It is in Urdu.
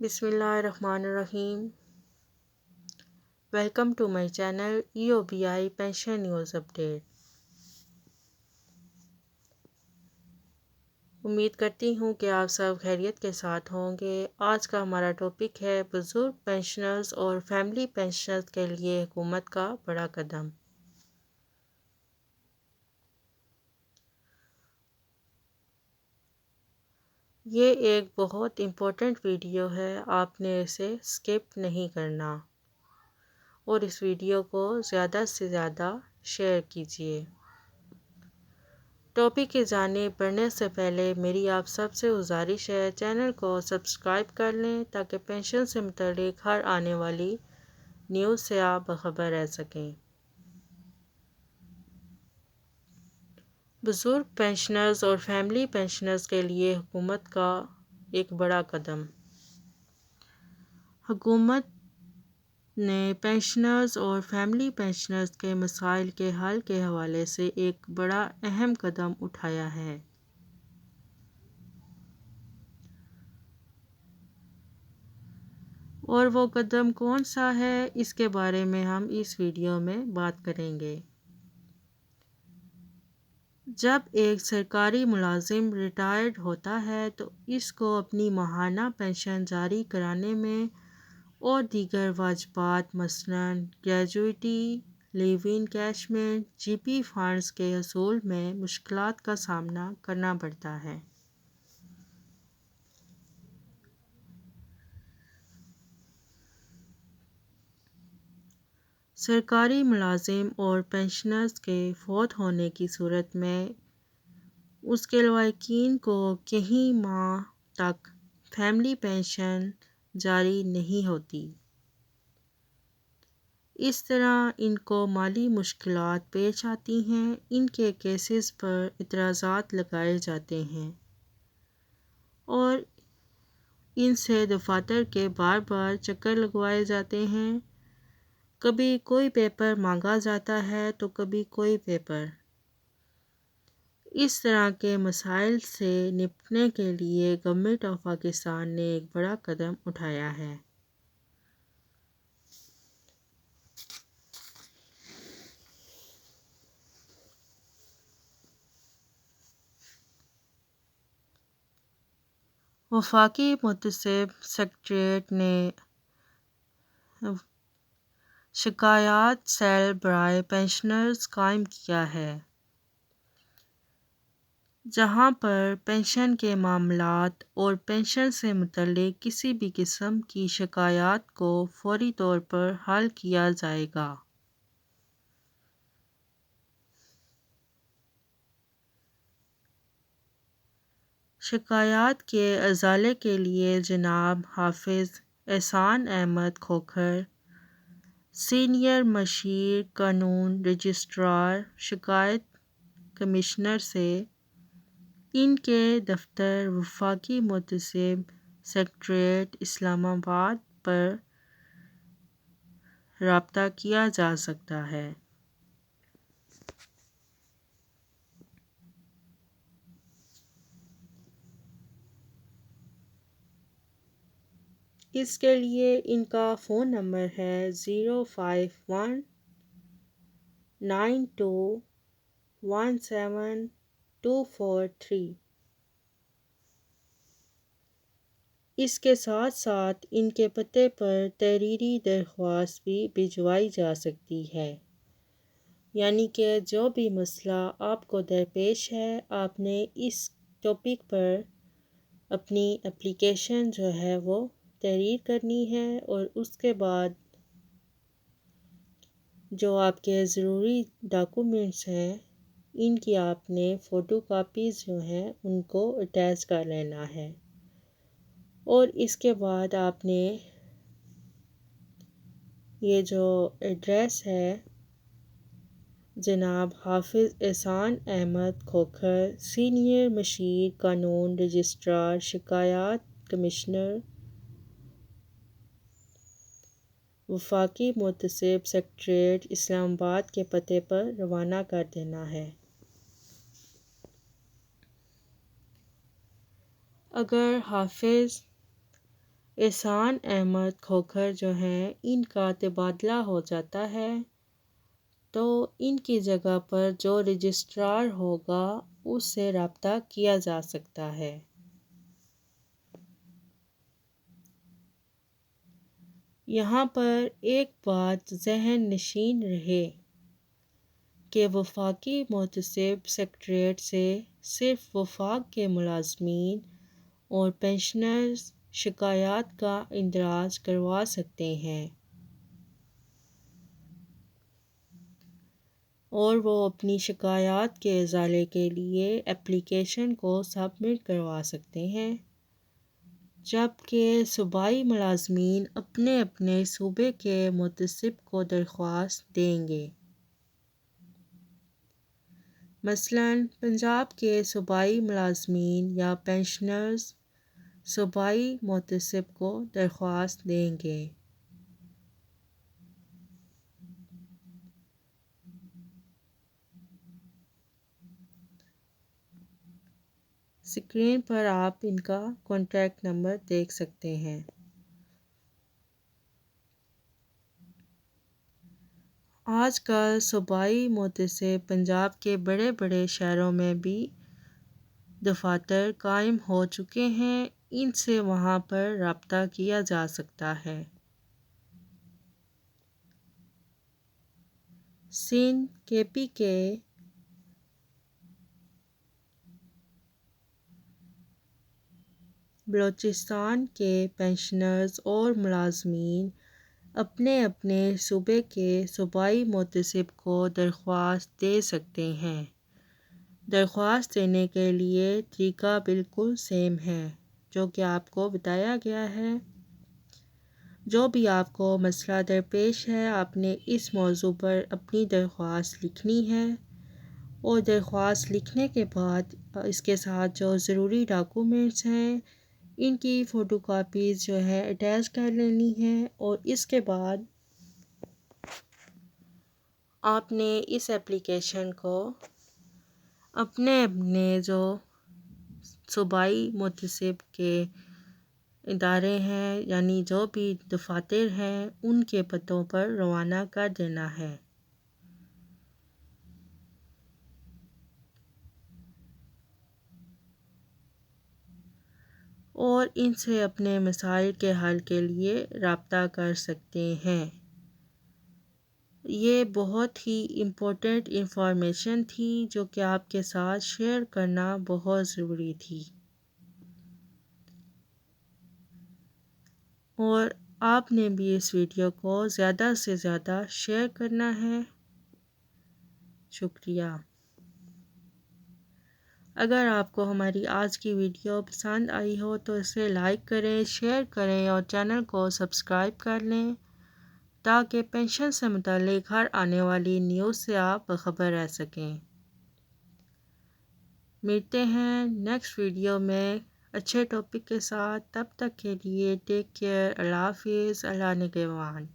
بسم اللہ الرحمن الرحیم۔ Welcome to my channel EOBI pension news update. امید کرتی ہوں کہ آپ سب خیریت کے ساتھ ہوں گے۔ آج کا ہمارا ٹاپک ہے بزرگ پینشنرز اور فیملی پینشنرز کے لیے حکومت کا بڑا قدم۔ یہ ایک بہت امپورٹنٹ ویڈیو ہے، آپ نے اسے اسکپ نہیں کرنا اور اس ویڈیو کو زیادہ سے زیادہ شیئر کیجیے۔ ٹاپک کی جانب بڑھنے سے پہلے میری آپ سب سے گزارش ہے چینل کو سبسکرائب کر لیں تاکہ پینشن سے متعلق ہر آنے والی نیوز سے آپ باخبر رہ سکیں۔ بزرگ پینشنرز اور فیملی پینشنرز کے لیے حکومت کا ایک بڑا قدم۔ حکومت نے پینشنرز اور فیملی پینشنرز کے مسائل کے حل کے حوالے سے ایک بڑا اہم قدم اٹھایا ہے۔ اور وہ قدم کون سا ہے، اس کے بارے میں ہم اس ویڈیو میں بات کریں گے۔ جب ایک سرکاری ملازم ریٹائرڈ ہوتا ہے تو اس کو اپنی ماہانہ پنشن جاری کرانے میں اور دیگر واجبات مثلاً گریجویٹی، لیو انکیشمنٹ، GP فنڈز کے حصول میں مشکلات کا سامنا کرنا پڑتا ہے۔ سرکاری ملازم اور پینشنرز کے فوت ہونے کی صورت میں اس کے لواحقین کو کئی ماہ تک فیملی پینشن جاری نہیں ہوتی۔ اس طرح ان کو مالی مشکلات پیش آتی ہیں، ان کے کیسز پر اعتراضات لگائے جاتے ہیں اور ان سے دفاتر کے بار بار چکر لگوائے جاتے ہیں۔ کبھی کوئی پیپر مانگا جاتا ہے تو کبھی کوئی پیپر۔ اس طرح کے مسائل سے نپٹنے کے لیے گورنمنٹ آف پاکستان نے ایک بڑا قدم اٹھایا ہے۔ وفاقی محتسب سکریٹریٹ نے شکایات سیل برائے پینشنرز قائم کیا ہے، جہاں پر پینشن کے معاملات اور پینشن سے متعلق کسی بھی قسم کی شکایات کو فوری طور پر حل کیا جائے گا۔ شکایات کے ازالے کے لیے جناب حافظ احسان احمد کھوکھر، سینئر مشیر قانون رجسٹرار، شکایات کمشنر سے ان کے دفتر وفاقی محتسب سکریٹریٹ اسلام آباد پر رابطہ کیا جا سکتا ہے۔ اس کے لیے ان کا فون نمبر ہے 05192172243۔ اس کے ساتھ ساتھ ان کے پتے پر تحریری درخواست بھی بھجوائی جا سکتی ہے، یعنی کہ جو بھی مسئلہ آپ کو درپیش ہے آپ نے اس ٹاپک پر اپنی اپلیکیشن جو ہے وہ تحریر کرنی ہے اور اس کے بعد جو آپ کے ضروری ڈاکومنٹس ہیں ان کی آپ نے فوٹو کاپیز جو ہیں ان کو اٹیچ کر لینا ہے، اور اس کے بعد آپ نے یہ جو ایڈریس ہے جناب حافظ احسان احمد کھوکھر، سینئر مشیر قانون رجسٹرار، شکایات کمشنر، وفاقی محتسب سکریٹریٹ اسلام آباد کے پتے پر روانہ کر دینا ہے۔ اگر حافظ احسان احمد کھوکھر جو ہیں ان کا تبادلہ ہو جاتا ہے تو ان کی جگہ پر جو رجسٹرار ہوگا اس سے رابطہ کیا جا سکتا ہے۔ یہاں پر ایک بات ذہن نشین رہے کہ وفاقی محتسب سیکریٹریٹ سے صرف وفاق کے ملازمین اور پنشنرز شکایات کا اندراج کروا سکتے ہیں اور وہ اپنی شکایات کے ازالے کے لیے اپلیکیشن کو سبمٹ کروا سکتے ہیں، جبکہ صوبائی ملازمین اپنے اپنے صوبے کے محتسب کو درخواست دیں گے۔ مثلاً پنجاب کے صوبائی ملازمین یا پنشنرز صوبائی محتسب کو درخواست دیں گے۔ اسکرین پر آپ ان کا کانٹیکٹ نمبر دیکھ سکتے ہیں۔ آج کل صوبائی محتسب پنجاب کے بڑے بڑے شہروں میں بھی دفاتر قائم ہو چکے ہیں، ان سے وہاں پر رابطہ کیا جا سکتا ہے۔ سندھ، KP کے بلوچستان کے پنشنرز اور ملازمین اپنے اپنے صوبے کے صوبائی محتسب کو درخواست دے سکتے ہیں۔ درخواست دینے کے لیے طریقہ بالکل سیم ہے جو کہ آپ کو بتایا گیا ہے۔ جو بھی آپ کو مسئلہ درپیش ہے آپ نے اس موضوع پر اپنی درخواست لکھنی ہے اور درخواست لکھنے کے بعد اس کے ساتھ جو ضروری ڈاکومنٹس ہیں ان کی فوٹو کاپیز جو ہے اٹیچ کر لینی ہے، اور اس کے بعد آپ نے اس اپلیکیشن کو اپنے جو صوبائی محتسب کے ادارے ہیں یعنی جو بھی دفاتر ہیں ان کے پتوں پر روانہ کر دینا ہے۔ اور ان سے اپنے مسائل کے حل کے لیے رابطہ کر سکتے ہیں۔ یہ بہت ہی امپورٹنٹ انفارمیشن تھی جو کہ آپ کے ساتھ شیئر کرنا بہت ضروری تھی، اور آپ نے بھی اس ویڈیو کو زیادہ سے زیادہ شیئر کرنا ہے۔ شکریہ۔ اگر آپ کو ہماری آج کی ویڈیو پسند آئی ہو تو اسے لائک کریں، شیئر کریں اور چینل کو سبسکرائب کر لیں تاکہ پینشن سے متعلق ہر آنے والی نیوز سے آپ باخبر رہ سکیں۔ ملتے ہیں نیکسٹ ویڈیو میں اچھے ٹاپک کے ساتھ، تب تک کے لیے ٹیک کیئر، اللہ حافظ، اللہ نگہبان۔